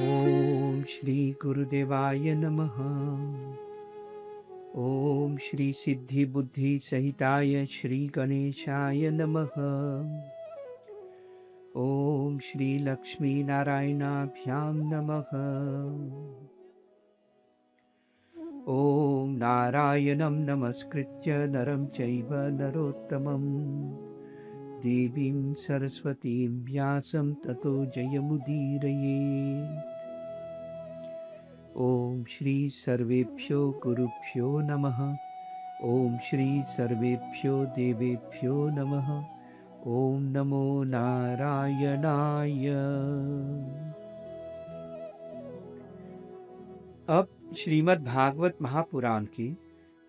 ओम श्री गुरुदेवाय नमः। ओम श्री सिद्धि बुद्धि सहिताय श्री गणेशाय नमः। ओम श्री लक्ष्मी नारायणाभ्यां नमः। ओम नारायणं नमस्कृत्य नरं चैव नरोत्तमं देवीं सरस्वतीं व्यासं ततो जयमुदीरयेत्। ओम श्री सर्वेभ्यो गुरुभ्यो नमः। ओम श्री सर्वेभ्यो देवेभ्यो नमः। ओम नमो नारायणाय। अब श्रीमद् भागवत महापुराण के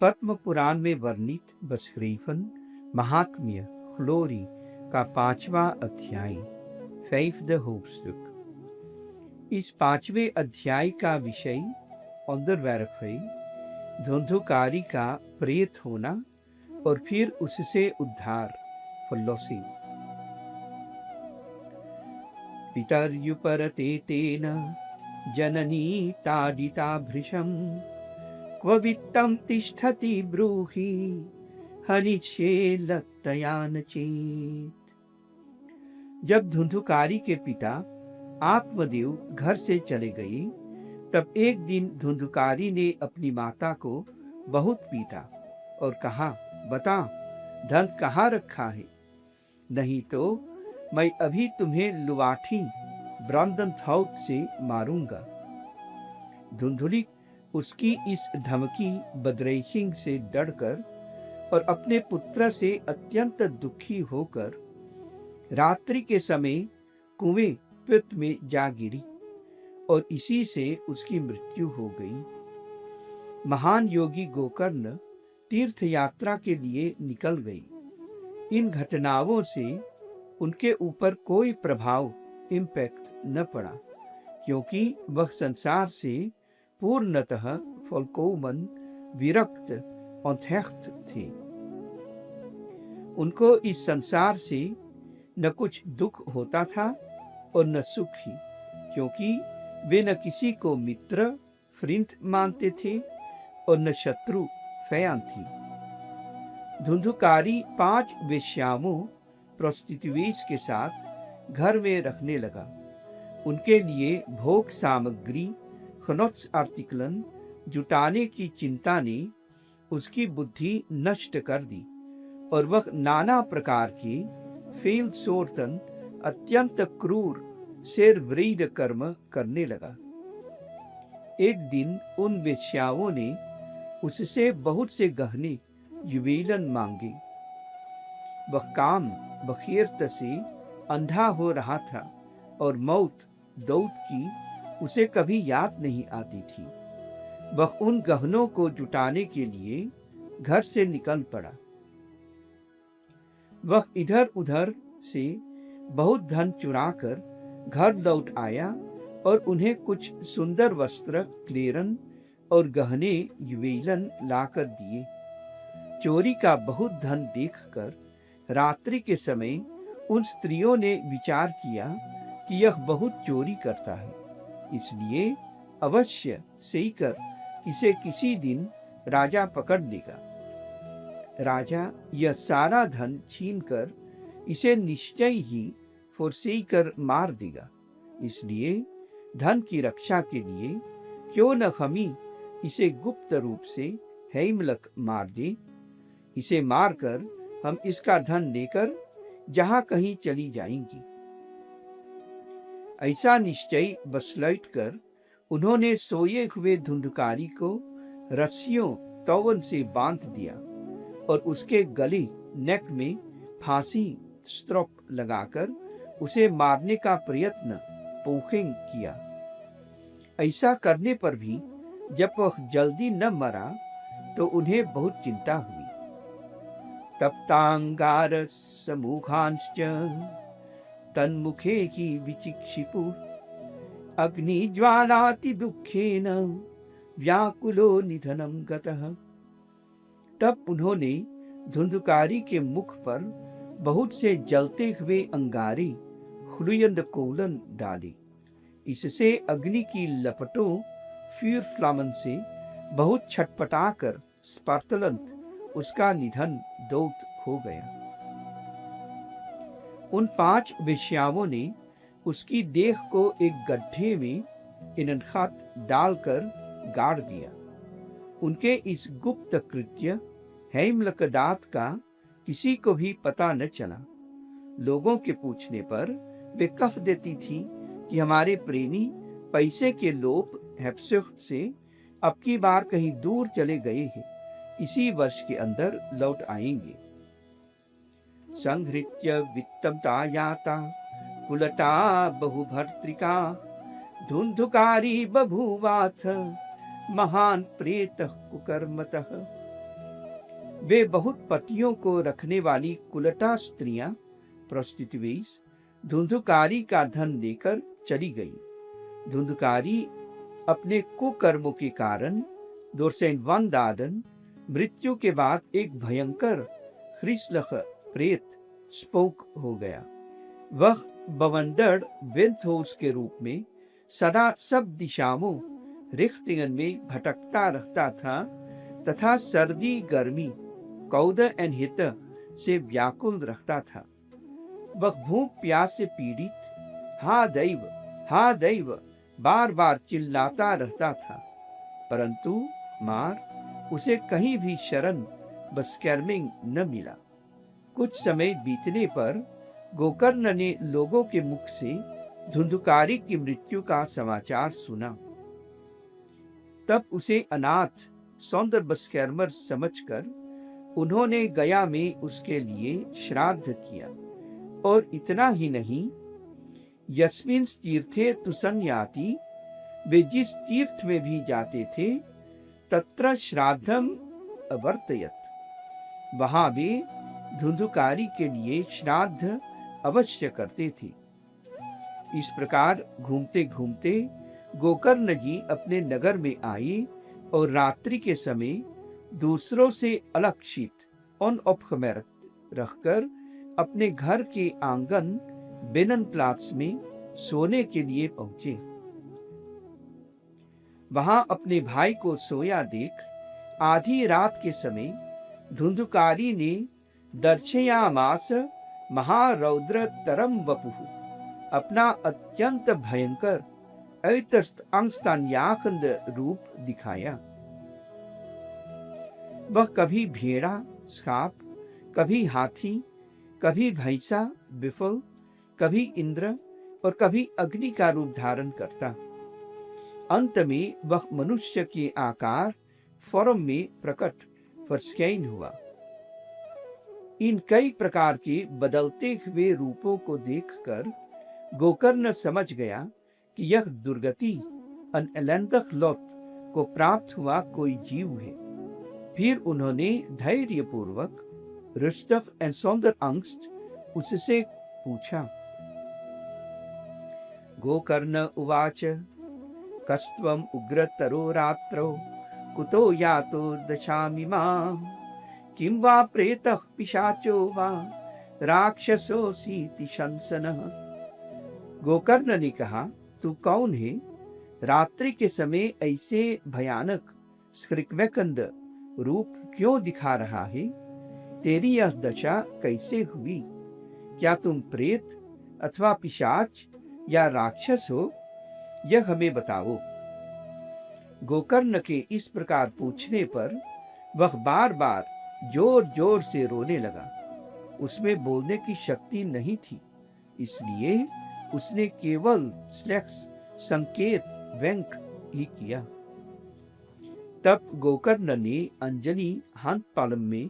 पद्म पुराण में वर्णित बसरीफन महात्म्य ख्लोरी का 5वां अध्याय फैफ द होप्सुक। इस 5वें अध्याय का विषय अंदरवैरफ है धुंधुकारी का प्रेत होना और फिर उससे उद्धार फल्लोसी। पितर्युपरते तेन जननी ताडिता भृशं क्व वित्तं तिष्ठति ब्रूहि हनिच्छेल्लत्तया न चेत्। जब धुंधुकारी के पिता आत्मदेव घर से चले गए तब एक दिन धुंधुकारी ने अपनी माता को बहुत पीटा और कहा, बता धन कहाँ रखा है, नहीं तो मैं अभी तुम्हें लुवाठी ब्रंदनथौत से मारूंगा। धुंधुली उसकी इस धमकी बदरेशिंग से डरकर और अपने पुत्र से अत्यंत दुखी होकर रात्रि के समय कुएं पित्त में जा गिरी और इसी से उसकी मृत्यु हो गई। महान योगी गोकर्ण तीर्थ यात्रा के लिए निकल गई। इन घटनाओं से उनके ऊपर कोई प्रभाव इम्पैक्ट न पड़ा क्योंकि वह संसार से पूर्णतः फलकोमन विरक्त अंतःस्थ थे। उनको इस संसार से न कुछ दुख होता था और न सुख ही, क्योंकि वे न किसी को मित्र फ्रिंत मानते थे और न शत्रु फयान थी। धुंधुकारी 5 वेश्याओं प्रोस्टिट्यूट्स के साथ घर में रखने लगा। उनके लिए भोग सामग्री खनोत्स आर्टिकलन जुटाने की चिंता ने उसकी बुद्धि नष्ट कर दी और वह नाना प्रकार के फेल सोर्तन अत्यंत क्रूर शेर वृद्ध कर्म करने लगा। एक दिन उन वेश्याओं ने उससे बहुत से गहने युवेलन मांगे। वह काम बखिरत से अंधा हो रहा था और मौत दौत की उसे कभी याद नहीं आती थी। वह उन गहनों को जुटाने के लिए घर से निकल पड़ा। वह इधर उधर से बहुत धन चुराकर घर लौट आया और उन्हें कुछ सुंदर वस्त्र क्लेरन और गहने युवेलन लाकर दिए। चोरी का बहुत धन देखकर रात्रि के समय उन स्त्रियों ने विचार किया कि यह बहुत चोरी करता है, इसलिए अवश्य सेकर इसे किसी दिन राजा पकड़ लेगा। राजा यह सारा धन छीनकर इसे निश्चय ही फुर्सेकर मार देगा, इसलिए धन की रक्षा के लिए क्यों न हम ही इसे गुप्त रूप से हेमलक मार दे। इसे मारकर हम इसका धन लेकर जहां कहीं चली जाएंगी। ऐसा निश्चय बसलैट कर उन्होंने सोए हुए धुंधुकारी को रस्सियों तौवन से बांध दिया और उसके गले नेक में फांसी स्ट्रोप लगाकर उसे मारने का प्रयत्न पोखिंग किया। ऐसा करने पर भी जब वह जल्दी न मरा तो उन्हें बहुत चिंता हुई। तप्तांगार समूहांश्च तन्मुखे ही विचिक्षिपु अग्निज्वालाति दुखेन व्याकुलो निधनम गतः। तब उन्होंने धुंधुकारी के मुख पर बहुत से जलते हुए अंगारे कोलन डाले। इससे अग्नि की लपटों फ्लामन से बहुत छटपटाकर स्पार्तलंत उसका निधन दौत हो गया। उन 5 वेश्याओं ने उसकी देह को एक गड्ढे में इनखात डालकर गाड़ दिया। उनके इस गुप्त कृत्य हेमलकदात का किसी को भी पता न चला। लोगों के पूछने पर वे कह देती थी कि हमारे प्रेमी पैसे के लोभ हेप्सुफ्ट से अब की बार कहीं दूर चले गए हैं, इसी वर्ष के अंदर लौट आएंगे। संहृत्य वित्तम तायाता कुलटा बहुभर्त्रिका धुंधुकारी बभूवाथ महान प्रेत कुकर्मतः। वे बहुत पतियों को रखने वाली कुलटा स्त्रियां प्रोस्टिट्यूट्स धुंधुकारी का धन लेकर चली गई। धुंधुकारी अपने कुकर्मों के कारण दादन मृत्यु के बाद एक भयंकर ख्रिसलख प्रेत स्पोक हो गया। वह बवंडर वेंथोस के रूप में सदा सब दिशाओं रिख्तियन में भटकता रहता था तथा सर्दी गर्मी कौद एंड हित से व्याकुल रहता था। वह भूख प्यास से पीड़ित हा दैव बार बार चिल्लाता रहता था, परंतु मार उसे कहीं भी शरण बस्कर्मिंग न मिला। कुछ समय बीतने पर गोकर्ण ने लोगों के मुख से धुंधुकारी की मृत्यु का समाचार सुना। तब उसे अनाथ सौंदर्य बस्कर्मर समझकर उन्होंने गया में उसके लिए श्राद्ध किया। और इतना ही नहीं, यस्मिन तीर्थे तुसन्याति, वे जिस तीर्थ में भी जाते थे तत्र श्राद्धम अवर्तयत, वहां वे धुंधुकारी के लिए श्राद्ध अवश्य करते थे। इस प्रकार घूमते घूमते गोकर्ण जी अपने नगर में आए और रात्रि के समय दूसरों से अलक्षित अनऑपखमेर रखकर अपने घर के आंगन बेनन प्लाट्स में सोने के लिए पहुंचे। वहां अपने भाई को सोया देख आधी रात के समय धुंधुकारी ने दर्शयामास महारौद्र तरम वपुः, अपना अत्यंत भयंकर अंगस्तान्याखंद रूप दिखाया। वह कभी भेड़ा सांप, कभी हाथी, कभी भैंसा बिफल, कभी इंद्र और कभी अग्नि का रूप धारण करता। अंत में वह मनुष्य के आकार फॉर्म में प्रकट फर्स्कैन हुआ। इन कई प्रकार के बदलते हुए रूपों को देखकर गोकर्ण समझ गया कि यह दुर्गति अनएलंदखलोत को प्राप्त हुआ कोई जीव है। फिर उन्होंने धैर्यपूर्वक रुस्तफ एंड सौंदर अंगस्ट उससे पूछा। गोकर्ण उवाच कस्त्वम उग्रतरो रात्रो कुतो यातो दशामि मां, किं वा प्रेतः पिशाचो वा राक्षसोऽसीति शंसनः। गोकर्ण ने कहा, तू कौन है? रात्रि के समय ऐसे भयानक स्क्रिकवेकंद रूप क्यों दिखा रहा है? तेरी यह दशा कैसे हुई? क्या तुम प्रेत अथवा पिशाच या राक्षस हो? यह हमें बताओ। गोकर्ण के इस प्रकार पूछने पर वह बार बार जोर जोर से रोने लगा। उसमें बोलने की शक्ति नहीं थी, इसलिए उसने केवल स्लेक्स संकेत व्यंक ही किया। तब गोकर्ण ने अंजलि हाथपालम में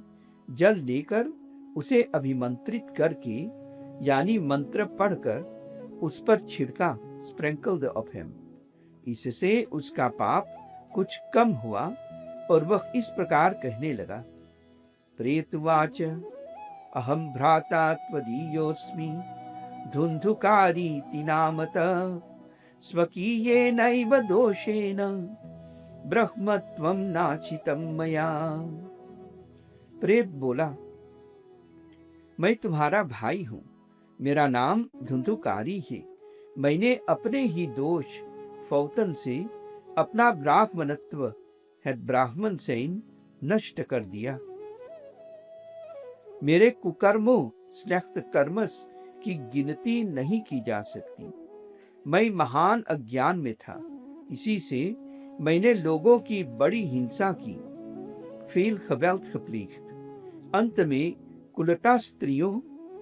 जल लेकर उसे अभिमंत्रित करके यानी मंत्र पढ़कर उस पर छिड़का, स्प्रिंकल्ड ऑफ हिम। इससे उसका पाप कुछ कम हुआ और वह इस प्रकार कहने लगा। प्रेतवाच अहम भ्राता त्वदीयोऽस्मि धुंधुकारीति नामतः, स्वकीयेनैव दोषेण ब्रह्मत्वं नाचितं मया। प्रेत बोला, मैं तुम्हारा भाई हूँ। मेरा नाम धुंधुकारी है। मैंने अपने ही दोष फौतन से अपना ब्राह्मणत्व है ब्राह्मण सैन नष्ट कर दिया। मेरे कुकर्मों श्लेष्ठ कर्मस की गिनती नहीं की जा सकती। मैं महान अज्ञान में था, इसी से मैंने लोगों की बड़ी हिंसा की। Veel geweld gepleegd. अंत में कुलटा स्त्रियों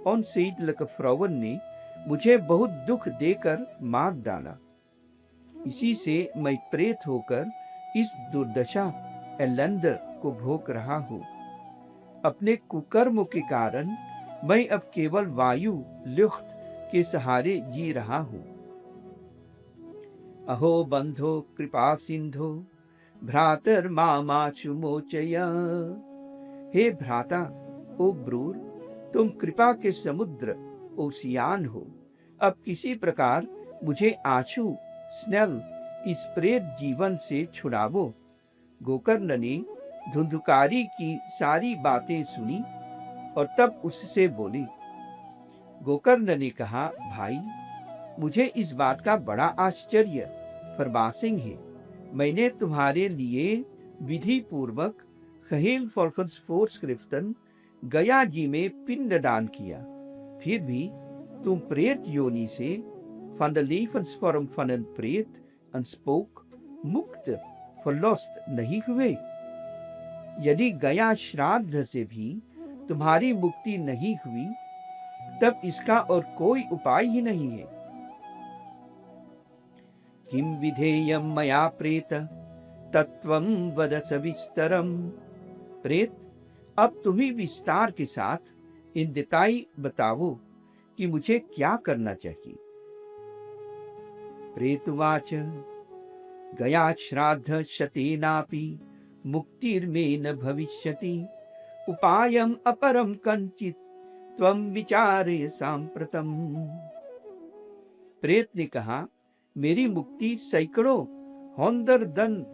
onzedelijke vrouwen ने मुझे बहुत दुख देकर मार डाला। इसी से मैं प्रेत होकर इस दुर्दशा एलंद को भोग रहा हूँ। अपने कुकर्म के कारण मैं अब केवल वायु लुख्त के सहारे जी रहा हूँ। अहो बंधो कृपा सिंधो भ्रातर मामाचु मोचय। हे भ्राता, ओ ब्रूर, तुम कृपा के समुद्र ओसियान हो। अब किसी प्रकार मुझे आंसू स्नेल इस प्रेत जीवन से छुड़ावो। गोकर्ण ने धुंधुकारी की सारी बातें सुनी और तब उससे बोली। गोकर्ण ने कहा, भाई, मुझे इस बात का बड़ा आश्चर्य फरमासिंग है। मैंने तुम्हारे लिए विधि पूर्वक खहेल फॉर्कन्स फोर्सक्रिफ्टन गया जी में पिंडदान किया, फिर भी तुम प्रेत योनि से van de levensvorm van een preet, een spook, मुक्त verlost नहीं हुए। यदि गया श्राद्ध से भी तुम्हारी मुक्ति नहीं हुई, तब इसका और कोई उपाय ही नहीं है। किम विधेयम मया प्रेत तत्वम वद सविस्तरम। प्रेत, अब तुम ही विस्तार के साथ इन दिताई बताओ कि मुझे क्या करना चाहिए। प्रेतवाच गया श्राद्ध शतेनापि मुक्तिर्मे न भविष्यति उपायम अपरम कंचित त्वं विचारय सांप्रतम। प्रेत ने कहा, मेरी मुक्ति सैकड़ों होंदर दन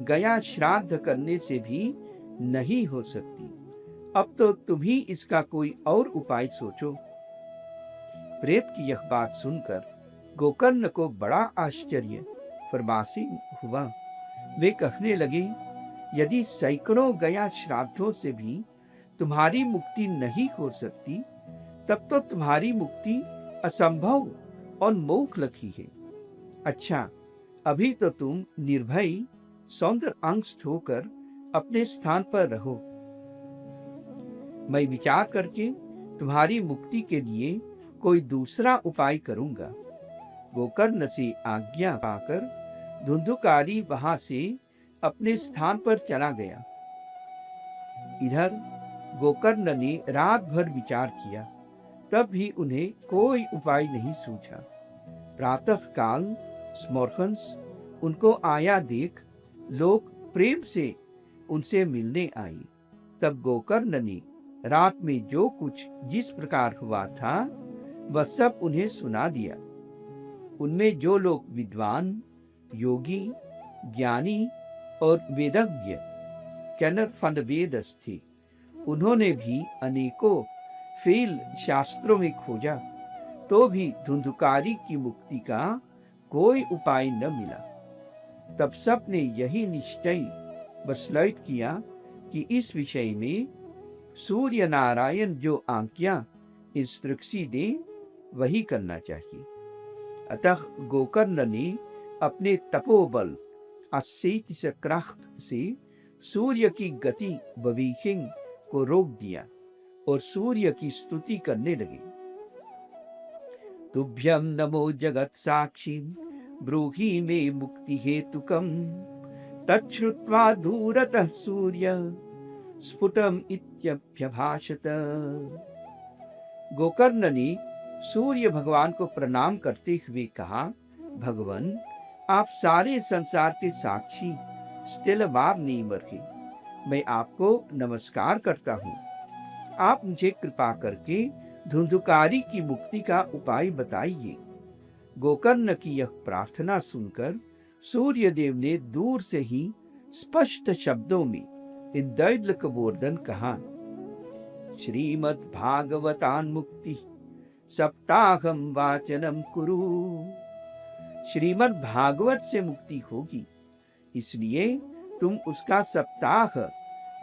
गया श्राद्ध करने से भी नहीं हो सकती। अब तो तुम ही इसका कोई और उपाय सोचो। प्रेत की यह बात सुनकर गोकर्ण को बड़ा आश्चर्य फरमासी हुआ। वे कहने लगे, यदि सैकड़ों गया श्राद्धों से भी तुम्हारी मुक्ति नहीं हो सकती, तब तो तुम्हारी मुक्ति असंभव और मोक्ष लखी है। अच्छा, अभी तो तुम निर्भय सौंदर्य अंगस्थ होकर अपने स्थान पर रहो। मैं विचार करके तुम्हारी मुक्ति के लिए कोई दूसरा उपाय करूंगा। गोकर्ण से आज्ञा पाकर धुंधुकारी वहां से अपने स्थान पर चला गया। इधर गोकर्ण ने रात भर विचार किया, तब भी उन्हें कोई उपाय नहीं सूझा। प्रातः काल स्मोर्खन्स उनको आया देख लोग प्रेम से उनसे मिलने आई। तब गोकर्ण ने रात में जो कुछ जिस प्रकार हुआ था वह सब उन्हें सुना दिया। उनमें जो लोग विद्वान, योगी, ज्ञानी और वेदज्ञ कैनर फंड वेदस थे, उन्होंने भी अनेकों फेल शास्त्रों में खोजा, तो भी धुंधुकारी की मुक्ति का कोई उपाय न मिला। तब सब ने यही निश्चय बसलैट किया कि इस विषय में सूर्य नारायण जो आज्ञा इंस्ट्रक्सी दे वही करना चाहिए। अतः गोकर्ण ने अपने तपोबल असेतिस क्राफ्ट से सूर्य की गति बवीखिंग को रोक दिया और सूर्य की स्तुति करने लगे। तुभ्यं नमो जगत साक्षी ब्रूहि मे मुक्ति हेतुकम तच्छ्रुत्वा दूरतः सूर्य स्फुटम इत्यभ्यभाषत। गोकर्ण ने सूर्य भगवान को प्रणाम करते हुए कहा, भगवान, आप सारे संसार के साक्षी स्थिलवार नीमर हैं। मैं आपको नमस्कार करता हूँ। आप मुझे कृपा करके धुंधुकारी की मुक्ति का उपाय बताइए। गोकर्ण की यह प्रार्थना सुनकर सूर्यदेव ने दूर से ही स्पष्ट शब्दों में इन दैडलक बोर्दन कहा, श्रीमद् भागवतान मुक्ति सप्ताहम वाचनम कुरु। श्रीमद् भागवत से मुक्ति होगी, इसलिए तुम उसका सप्ताह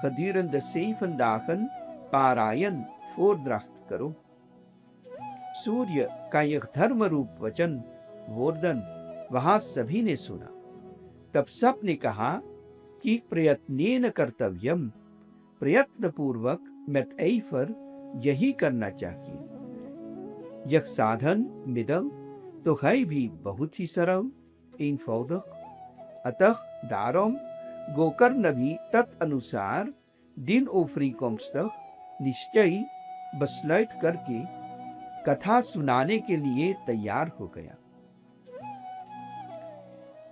gedurende 7 dagen पारायण voordracht करो। सूर्य का यह धर्म रूप वचन वर्धन वहां सभी ने सुना। तब सब ने कहा कि प्रयत्नेन कर्तव्यम, प्रयत्न पूर्वक met ijver यही करना चाहिए। यह साधन मिडल तो है भी बहुत ही सरल eenvoudig। अतः daarom गोकर्ण भी तदनुसार दिनोवeenkomstig निश्चय besluit करके कथा सुनाने के लिए तैयार हो गया।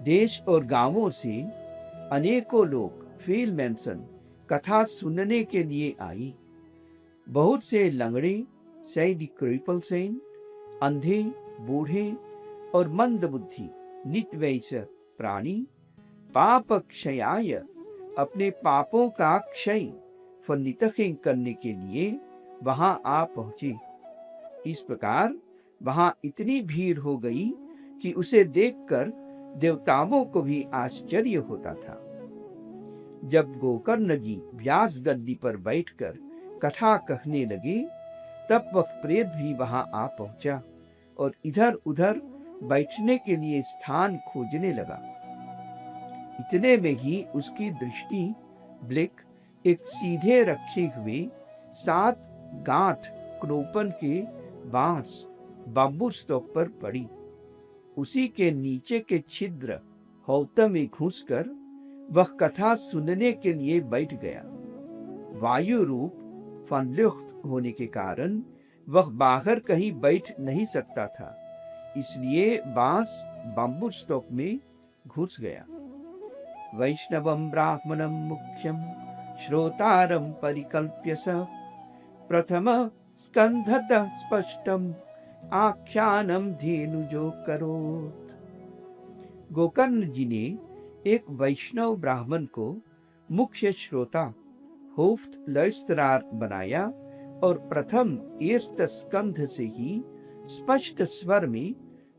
देश और गांवों से अनेकों लोग फेल मेंशन कथा सुनने के लिए आई। बहुत से लंगड़े, सैदी क्रिपलसेन, अंधे, बूढ़े और मंदबुद्धि नित्यवैश्य प्राणी पाप क्षयाय अपने पापों का क्षय फनितखें करने के लिए वहां आ पहुंचे। इस प्रकार वहां इतनी भीड़ हो गई कि उसे देखकर देवताओं को भी आश्चर्य होता था। जब गोकर्ण जी व्यास गद्दी पर बैठकर कथा कहने लगे, तब वह प्रेत भी वहां आ पहुंचा और इधर उधर बैठने के लिए स्थान खोजने लगा। इतने में ही उसकी दृष्टि ब्लिक एक सीधे रखे हुए 7 गांठ क्रोपन के बांस बम्बू स्टॉक पर पड़ी। उसी के नीचे के छिद्र हौत में घुसकर वह कथा सुनने के लिए बैठ गया। वायु रूप फनलुख्त होने के कारण वह बाहर कहीं बैठ नहीं सकता था, इसलिए बांस बम्बू स्टॉक में घुस गया। वैष्णवम ब्राह्मणम मुख्यम श्रोतारम परिकल्प्य स प्रथम स्कंधतः स्पष्टम आख्यानम धेनुजो करोत्। गोकर्ण जी ने एक वैष्णव ब्राह्मण को मुख्य श्रोता होफ्ट लैस्तरार बनाया और प्रथम eerste स्कंध से ही स्पष्ट स्वर में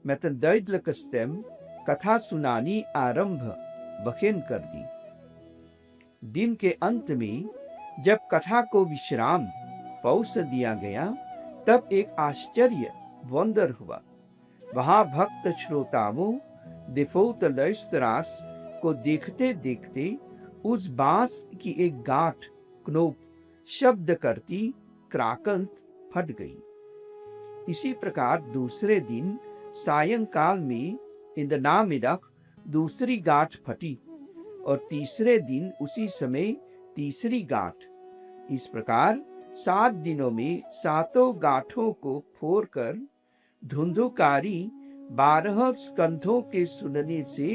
met een duidelijke stem कथा सुनानी आरंभ बखेन कर दी। दिन के अंत में जब कथा को विश्राम पौष दिया गया, तब एक आश्चर्य वंदर हुआ। वहां भक्त श्रोताओं देफोत लैस्तरास को देखते देखते उस बांस की एक गांठ क्नोप शब्द करती क्राकंत फट गई। इसी प्रकार दूसरे दिन सायंकाल में इन नामिडक दूसरी गांठ फटी और तीसरे दिन उसी समय तीसरी गांठ। इस प्रकार 7 दिनों में 7 गांठों को फोड़कर धुंधुकारी 12 स्कंधों के सुनने से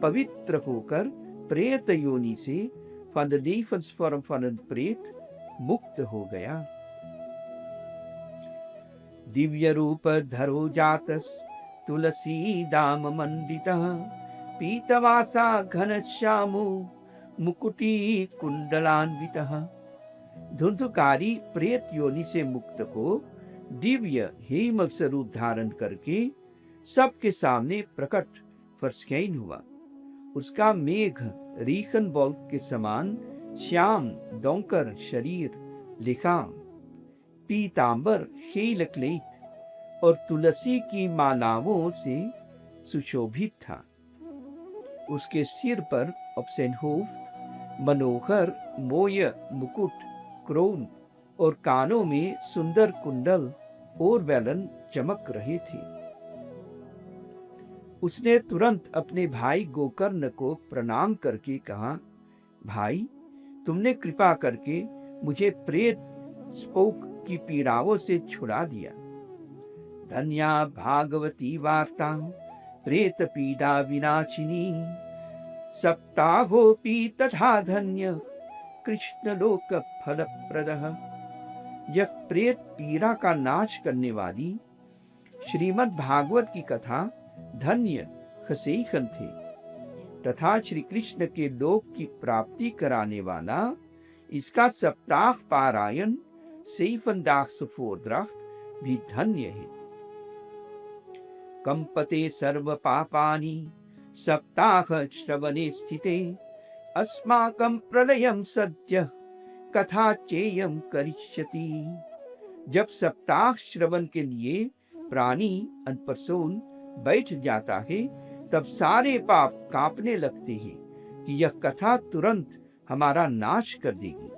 पवित्र होकर प्रेत योनि से van de levensvorm van een प्रेत मुक्त हो गया। दिव्य रूप धरो जातस तुलसी दाम मंडितः पीतवासा घनश्यामो मुकुटी कुंडलान्वितः। धुंधुकारी प्रेत योनि से मुक्त को दिव्य हेमल स्वरूप धारण करके सबके सामने प्रकट फर्स्कैन हुआ। उसका मेघ रीखन बॉल के समान श्याम दोंकर शरीर लिखा पीतांबर खेल क्लेत और तुलसी की मालाओं से सुशोभित था। उसके सिर पर अपसेनहोफ्ट मनोहर मोय मुकुट क्रोन और कानों में सुंदर कुंडल और वेलन चमक रहे थे। उसने तुरंत अपने भाई गोकर्ण को प्रणाम करके कहा, भाई, तुमने कृपा करके मुझे प्रेत स्पोक की पीड़ाओं से छुड़ा दिया। धन्या भागवती वार्ता प्रेत पीड़ा विनाशिनी सप्ताहोपि तथा धन्य कृष्ण लोक फलप्रदः। यह प्रेत पीड़ा का नाश करने वाली श्रीमद् भागवत की कथा धन्य खसेखन थे तथा श्री कृष्ण के लोक की प्राप्ति कराने वाला इसका सप्ताह पारायण zevendaagse voordracht भी धन्य है। कंपते सर्व पापानि सप्ताह श्रवणे स्थिते अस्माकं प्रलयं सद्यः कथा चेयं करिष्यति। जब सप्ताह श्रवण के लिए प्राणी अनपसोन बैठ जाता है, तब सारे पाप कांपने लगते हैं कि यह कथा तुरंत हमारा नाश कर देगी।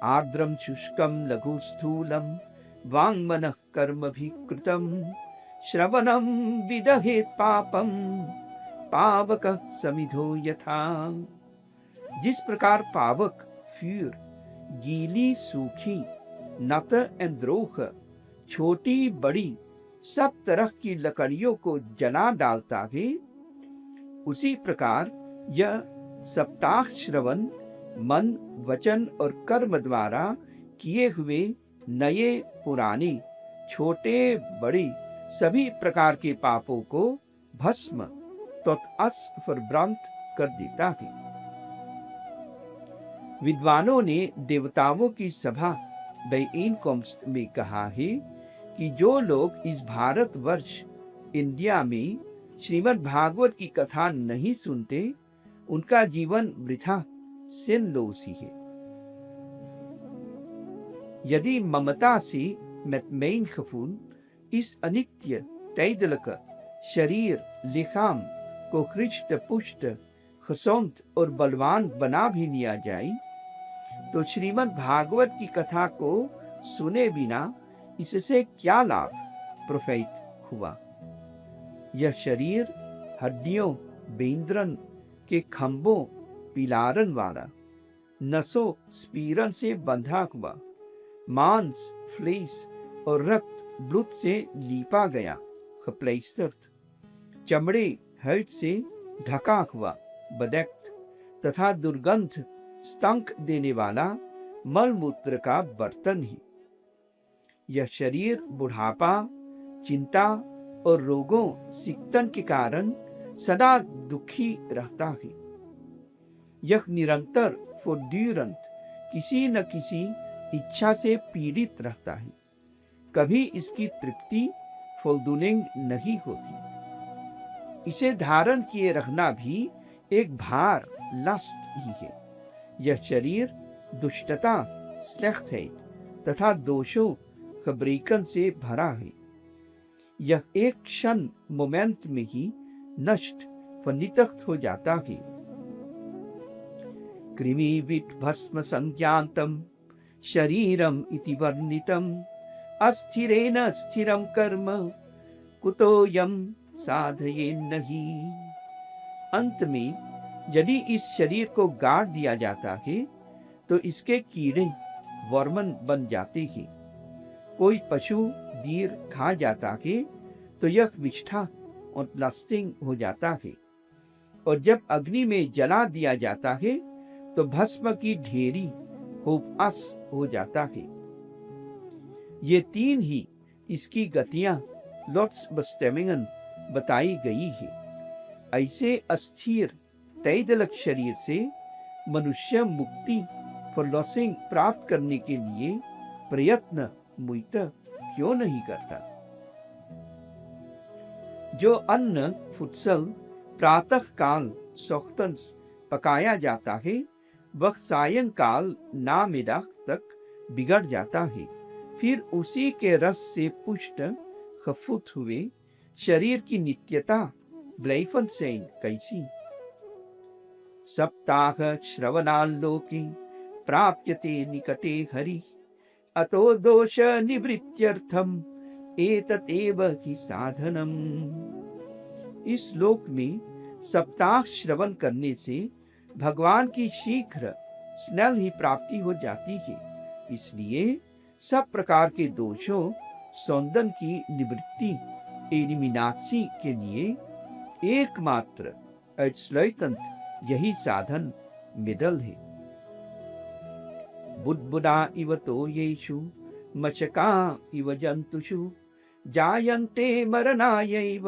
आर्द्रम शुष्कम लघु स्थूलम वाङ्मनः कर्म भी कृतम श्रवणम विदहेत पापम पावक समिधो यथा। जिस प्रकार पावक फ्यूर गीली सूखी नत एंड द्रोह छोटी बड़ी सब तरह की लकड़ियों को जला डालता है, उसी प्रकार यह सप्ताह श्रवण मन वचन और कर्म द्वारा किए हुए नए पुराने छोटे बड़े सभी प्रकार के पापों को भस्म verbrand कर देता है। विद्वानों ने देवताओं की सभा bijeenkomst में कहा है कि जो लोग इस भारतवर्ष इंडिया में श्रीमद् भागवत की कथा नहीं सुनते, उनका जीवन वृथा सिनलोस ही है। यदि ममता से met mijn gevoel इस अनित्य tijdelijke शरीर लिखाम को हृष्ट पुष्ट gezond और बलवान बना भी लिया जाए, तो श्रीमद् भागवत की कथा को सुने बिना इससे क्या लाभ प्रफित हुआ। यह शरीर हड्डियों बेंद्रन के खंभों पिलारन वाला, नसों स्पीरन से बंधा हुआ, मांस फ्लेस और रक्त ब्लूड से लीपा गया gepleisterd, चमड़े हर्ट से ढका हुआ बदक्त तथा दुर्गंध स्तंक देने वाला मलमूत्र का बर्तन ही। यह शरीर बुढ़ापा चिंता और रोगों सिकतन के कारण सदा दुखी रहता है। यह निरंतर फॉरड्यूरेंट किसी न किसी इच्छा से पीड़ित रहता है। कभी इसकी तृप्ति फुलदुनिंग नहीं होती। इसे धारण किए रखना भी एक भार लस्ट ही है। यह शरीर दुष्टता स्लेchtheid तथा दोषों खबरीकन से भरा है। यह एक क्षण मोमेंट में ही नष्ट फनितक्त हो जाता है। कृमिविट भस्म संज्ञातम शरीरम इति वर्णितम अस्थिरेण स्थिरम कर्म कुतोयम साधये नहीं। अंत में यदि इस शरीर को गाड़ दिया जाता है तो इसके कीड़े वर्मन बन जाते हैं। कोई पशु दीर खा जाता है तो यह विष्ठा और लस्टिंग हो जाता है, और जब अग्नि में जला दिया जाता है तो भस्म की ढेरी होपअस हो जाता है। ये तीन ही इसकी गतियां लोट्सबस्टेमिंगन बताई गई है। ऐसे अस्थिर तैदलक शरीर से मनुष्य मुक्ति फॉरलॉसिंग प्राप्त करने के लिए प्रयत्न मुइत क्यों नहीं करता। जो अन्न फुटसल प्रातः काल सोख्तंस पकाया जाता है, वह सायंकाल नामिदाख तक बिगड़ जाता है। फिर उसी के रस से पुष्ट खफुत हुए शरीर की नित्यता ब्लेफन सेन कैसी। सप्ताह श्रवणाल्लोके प्राप्यते निकटे हरि अतो दोष निवृत्त्यर्थम एततेव हि साधनम। इस लोक में सप्ताह श्रवण करने से भगवान की शीघ्र स्नेल ही प्राप्ति हो जाती है। इसलिए सब प्रकार के दोषों सौंदन की निवृत्ति एलिमिनासी के लिए एकमात्र उत्स्लयतंत यही साधन मिडल है। बुद्बुदा इव तो येषु मशका इव जंतुषु जायन्ते मरणायैव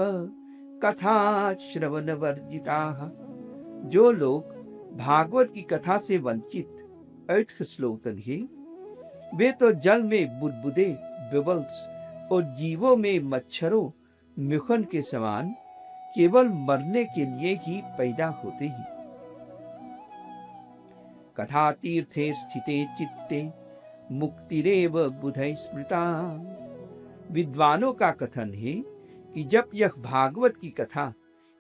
कथा श्रवण वर्जिताः। जो लोग भागवत की कथा से वंचित अर्थ स्लोतन है, वे तो जल में बुदबुदे, बबल्स और जीवों में मच्छरों, मुखन के समान केवल मरने के लिए ही पैदा होते हैं। कथा तीर्थे स्थिते चित्ते मुक्तिरेव बुधै स्मृता। विद्वानों का कथन है कि जब यह भागवत की कथा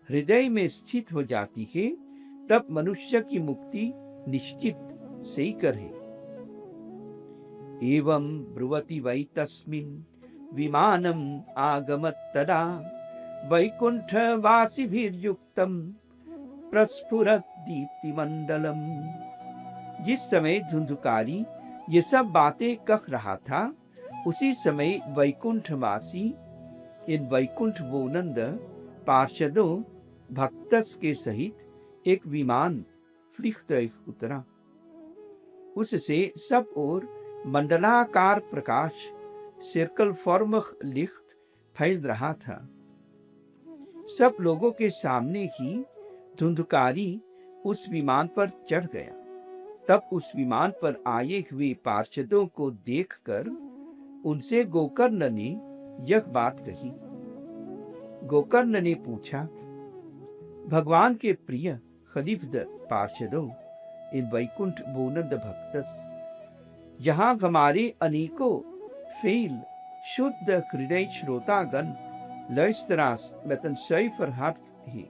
हृदय में स्थित हो जाती है, तब मनुष्य की मुक्ति निश्चित सईकर है। एवं ब्रुवति वै तस्मिन् विमानम् आगमत् तदा वैकुंठवासिभिर्युक्तं प्रस्फुरत् दीप्तिमंडलम्। जिस समय धुंधुकारी ये सब बातें कह रहा था, उसी समय वैकुंठवासी इन वैकुंठ बोनंद पार्षदों भक्तस के सहित एक विमान फ्लिख्तैफ उतरा। उससे सब ओर मंडलाकार प्रकाश सर्कल फॉर्मख लिख्त फैल रहा था। सब लोगों के सामने ही धुंधकारी उस विमान पर चढ़ गया। तब उस विमान पर आए हुए पार्षदों को देखकर उनसे गोकर्ण ने यह बात कही। गोकर्ण ने पूछा, भगवान के प्रिय खलीफद पार्षदों, इन वैकुंठ बोनंद भक्तस, यहाँ हमारे अनेकों फेल शुद्ध हृदय श्रोतागण लैस्तरास मतन सैफर हर्थ है।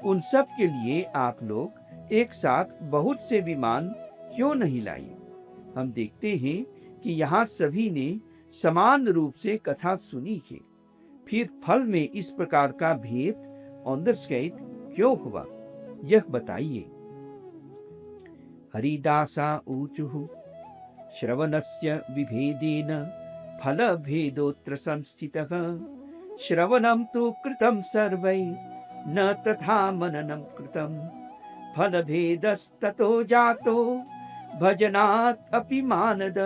उन सब के लिए आप लोग एक साथ बहुत से विमान क्यों नहीं लाए? हम देखते हैं कि यहाँ सभी ने समान रूप से कथा सुनी है, फिर फल में इस प्रकार का भेद अंडरस्टैंड क्यों हुआ, यह बताइए। हरिदासा ऊचुः श्रवणस्य विभेदेन फल भेदोत्र संस्थितः। श्रवणं तु कृतं सर्वै न तथा मननं कृतं। फल भेदस्ततो जातो भजनात् अपि मानद।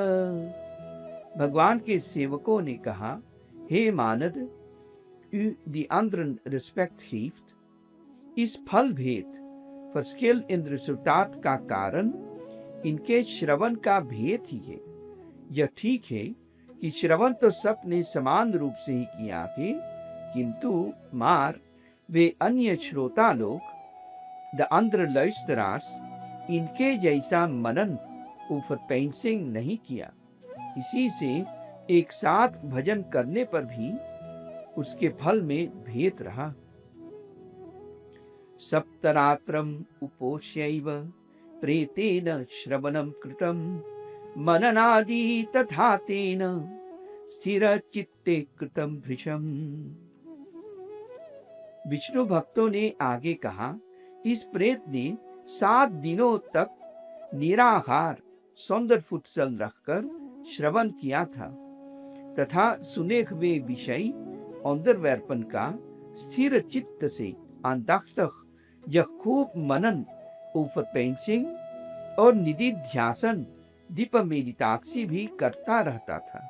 भगवान के सेवकों ने कहा, हे मानद, द anderen respect heeft, इस फल भेद verschil in resultaat का कारण इनके श्रवण का भेद ही है। यह ठीक है कि श्रवण तो सबने समान रूप से ही किया है, किंतु मार वे अन्य श्रोता लोग, द andere luisteraars, इनके जैसा मनन ओवरपेंसिंग नहीं किया। इसी से एक साथ भजन करने पर भी उसके फल में भेद रहा। सप्तरात्रम उपोष्यैव प्रेतेन श्रवणं कृतं। मननादि तथा तेन स्थिर चित्ते कृतं भृशम्। विष्णु भक्तों ने आगे कहा, इस प्रेत ने 7 दिनों तक निराहार सौंदर्य फुटसल रखकर श्रवण किया था तथा सुने हुए विषय औंदर्यर्पण का स्थिर चित्त से अंततः यह खूब मनन ओवरपेंसिंग और निधिध्यासन दीप मेडिताक्षी भी करता रहता था।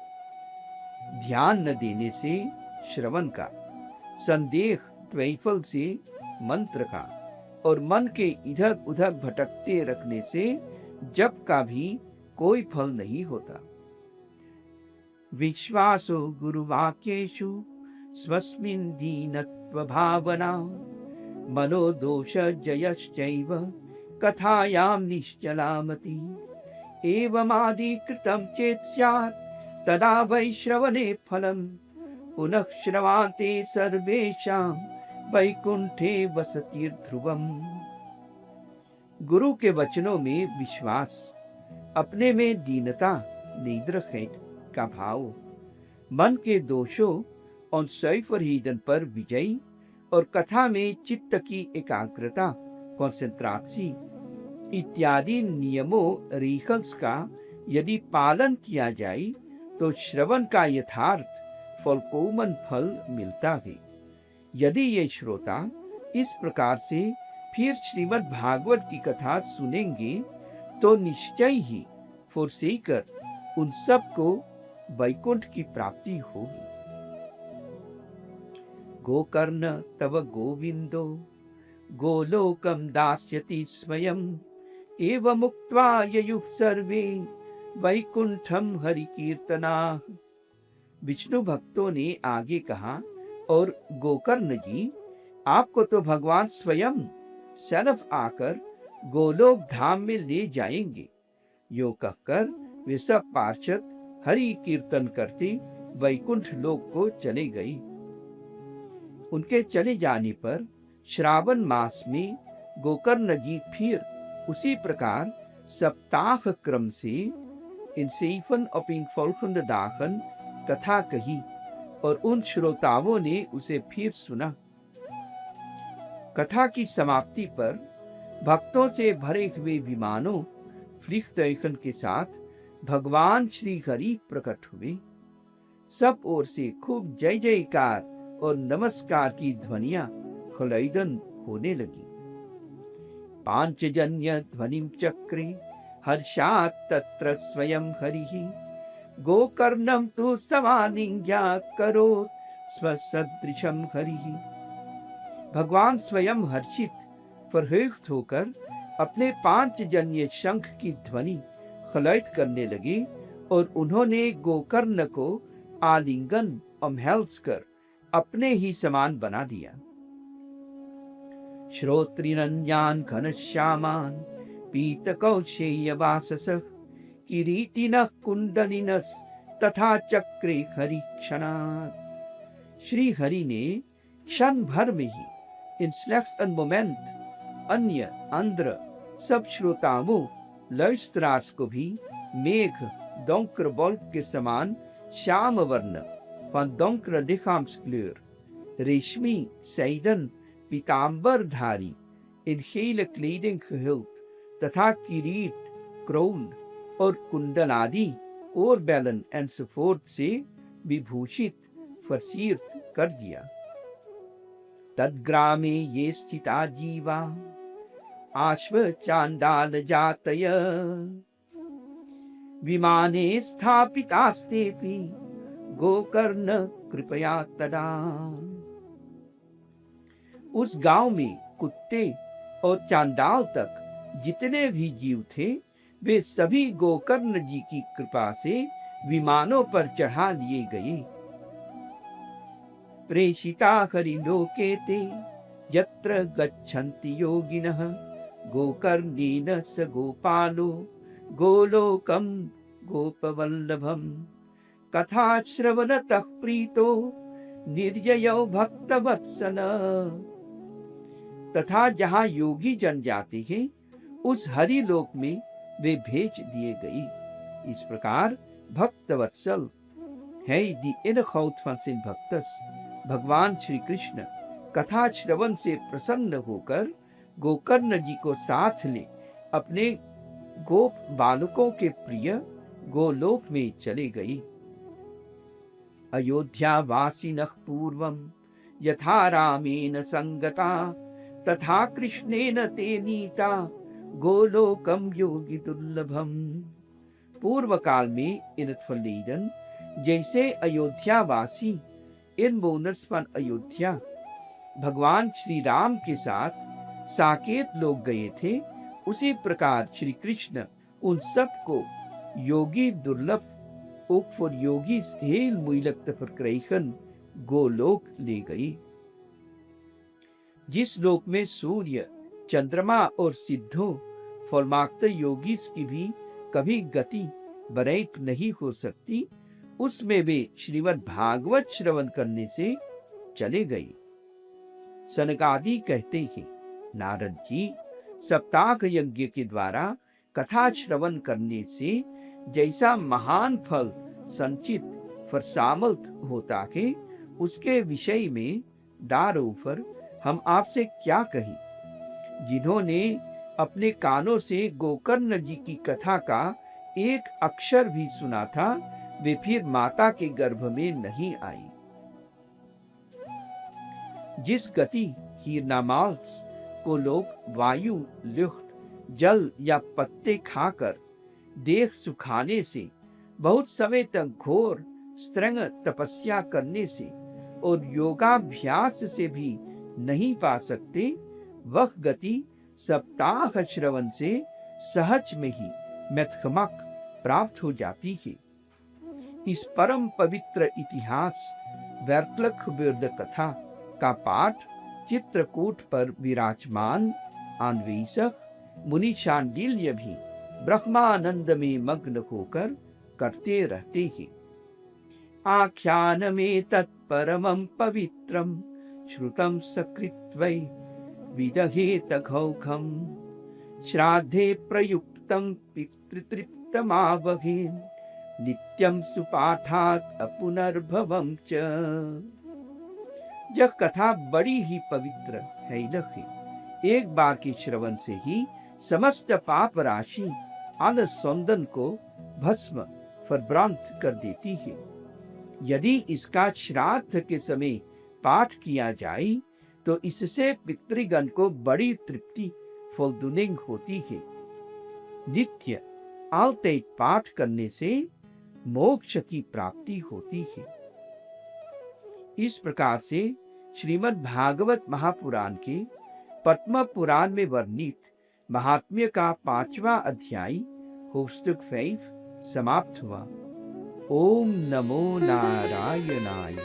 ध्यान न देने से श्रवण का, संदेह त्वैफल से मंत्र का और मन के इधर उधर भटकते रखने से जप का भी कोई फल नहीं होता। विश्वासो गुरुवाक्येषु स्वस्मिन् दीनत्व भावना मनोदोष जयश्चैव कथायां निश्चलामति। एवमादि कृतं चेत् स्यात् तदा वै श्रवणे फलम्। पुनः श्रवान्ते सर्वेषां वैकुंठे वसतिर्ध्रुवम्। गुरु के वचनों में विश्वास, अपने में दीनता निद्रखेत का भाव, मन के दोषों और सैफरहीदन पर विजय और कथा में चित्त की एकाग्रता कॉन्सेंट्राक्सी इत्यादि नियमों रिहल्स का यदि पालन किया जाए तो श्रवण का यथार्थ फलकोमन फल मिलता है। यदि ये श्रोता इस प्रकार से फिर श्रीमद् भागवत की कथा सुनेंगे तो निश्चय ही फुर्सीकर उन सब को वैकुंठ की प्राप्ति होगी। गोकर्ण तव गोविंदो गोलोकम दास्यति स्वयं। एवमुक्त्वा ययुः सर्वे वैकुंठम हरि कीर्तना। विष्णु भक्तों ने आगे कहा, और गोकर्ण जी, आपको तो भगवान स्वयं सैनफ आकर गोलोक धाम में ले जाएंगे। यो कहकर वे सब पार्षद हरि कीर्तन करते वैकुंठ लोक को चले गए। उनके चले जाने पर श्रावण मास में गोकर्ण जी फिर उसी प्रकार सप्ताह क्रम से इन सेफन ओपिंग फोल्खुंद दाखन कथा कही, और उन श्रोताओं ने उसे फिर सुना। कथा की समाप्ति पर भक्तों से भरे हुए विमानों फ्लिख्तैखन के साथ भगवान श्री हरि प्रकट हुए। सब ओर से खूब जय जयकार और नमस्कार की ध्वनियां खलैदन होने लगी। पांचजन्य ध्वनिम चक्रे हर्षात् तत्र स्वयं हरिः गोकर्णम तु समानिज्ञा करोत् स्वसदृशम हरिः। भगवान स्वयं हर्षित फरहक्त होकर अपने पांचजन्य शंख की ध्वनि खलैत करने लगे, और उन्होंने गोकर्ण को आलिंगन अम्हेल्स कर अपने ही समान बना दिया। श्रोत्रिनन्यान् घनश्यामान् पीतकौशेयवाससः किरीटिनः कुंडलिनस् तथा चक्रे हरिक्षणात्। श्री हरि ने क्षण भर में ही इन स्नेक्स एंड मोमेंट अन्य अंध्र सब श्रोताओं लैस्त्रास को भी मेघ दोंक्र बल्ब के समान श्याम वर्ण van donkere lichaamskleur, रेशमी सैदन पीतांबरधारी, in gele kleding gehuld, तथा किरीट, क्रोन और कुंडल आदि ओरबेलन एंड से विभूषित फरसीर्थ कर दिया। तद्ग्रामे ये स्थिता जीवा आश्व चांडाल जातय विमाने स्थापितास्तेपि गोकर्ण कृपया तदा। उस गांव में कुत्ते और चांडाल तक जितने भी जीव थे, वे सभी गोकर्ण जी की कृपा से विमानों पर चढ़ा लिए गए। प्रेषिता हरिलोके ते यत्र गच्छन्ति योगिनः गोकर्णेन स गोपालो गोलोकम गोपवल्लभम कथा श्रवणतः प्रीतो निर्ययो भक्तवत्सल। तथा जहाँ योगी जन जाते हैं, उस हरि लोक में वे भेज दिए गए। इस प्रकार भक्तवत्सल है दी इनखौत फंसिन भक्तस, भगवान श्री कृष्ण कथा श्रवण से प्रसन्न होकर गोकर्ण जी को साथ ले अपने गोप बालकों के प्रिय गोलोक में चले गए। अयोध्या वासिनः पूर्वं यथा रामेण संगता तथा कृष्णेन ते नीता गोलोकम योगी दुर्लभम। पूर्व काल में इनथफलीदन जैसे अयोध्या वासी इन मोनर्सपन अयोध्या भगवान श्री राम के साथ साकेत लोग गए थे, उसी प्रकार श्री कृष्ण उन सबको योगी दुर्लभ ook voor yogis heel moeilijk te verkrijgen Golok ले गई, जिस लोक में सूर्य, चंद्रमा और सिद्धों फलमाक्त योगीस की भी कभी गति बरैक नहीं हो सकती, उसमें वे श्रीमद् भागवत श्रवण करने से चले गए। सनकादि कहते हैं, नारद जी, सप्ताह यज्ञ के द्वारा कथा श्रवण करने से जैसा महान फल संचित फरसामल्त होता है, उसके विषय में दारोफर हम आपसे क्या कहें। जिन्होंने अपने कानों से गोकर्ण जी की कथा का एक अक्षर भी सुना था, वे फिर माता के गर्भ में नहीं आई। जिस गति हिरनामाल्स को लोग वायु, लुख्त, जल या पत्ते खाकर देह सुखाने से, बहुत समय तक घोर स्त्रंग तपस्या करने से और योगाभ्यास से भी नहीं पा सकते, वह गति सप्ताह श्रवण से सहज में ही मैथमक प्राप्त हो जाती है। इस परम पवित्र इतिहास वैरक्लख विरुद्ध कथा का पाठ चित्रकूट पर विराजमान अन्वेषक मुनि शांडिल्य भी ब्रह्मानंद में मग्न होकर करते रहते हैं। आख्यान में तत्परमं पवित्रं श्रुतं सकृत्वै विदहेत घौघं श्राद्धे प्रयुक्तं पितृतृप्तमावहेन् नित्यं सुपाठात् अपुनर्भवं च। यह कथा बड़ी ही पवित्र है। एक बार के श्रवण से ही समस्त पाप राशि अनुसंधान को भस्म फरभ्रांत कर देती है। यदि इसका श्राद्ध के समय पाठ किया जाए तो इससे पितृगण को बड़ी तृप्ति फलदुनिंग होती है। नित्य आलतेज पाठ करने से मोक्ष की प्राप्ति होती है। इस प्रकार से श्रीमद् भागवत महापुराण के पद्म पुराण में वर्णित महात्म्य का 5वां अध्याय होस्टुक 5 समाप्त हुआ। ओम नमो नारायणाय।